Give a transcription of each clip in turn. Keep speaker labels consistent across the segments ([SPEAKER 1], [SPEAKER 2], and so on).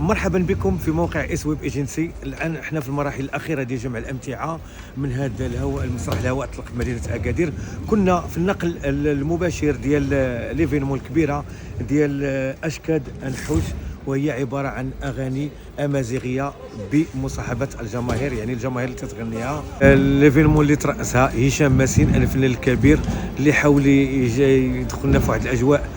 [SPEAKER 1] مرحبا بكم في موقع اس ويب ايجنسي. الان احنا في المراحل الاخيره ديال جمع الامتعه من هذا المسرح الهواء اطلق في مدينه اكادير. كنا في النقل المباشر ديال ليفينمون الكبيره ديال اشكاد انحوش، وهي عباره عن اغاني امازيغيه بمصاحبه الجماهير، يعني الجماهير اللي تتغنيها. ليفينمون اللي ترأسها هشام ماسين الفنان الكبير، اللي حاول يدخلنا في واحد الاجواء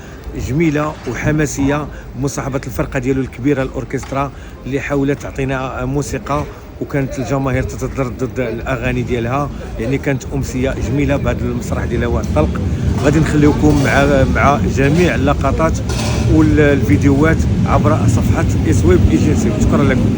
[SPEAKER 1] جميله وحماسيه بمصاحبه الفرقه ديالو الكبيره الاوركسترا، اللي حاولت تعطينا موسيقى، وكانت الجماهير تتردد الاغاني ديالها. يعني كانت امسيه جميله بهذا المسرح ديال هواء الطلق. غادي نخليكم مع جميع اللقطات والفيديوهات عبر صفحه اس ويب ايجنسي. شكرا لكم.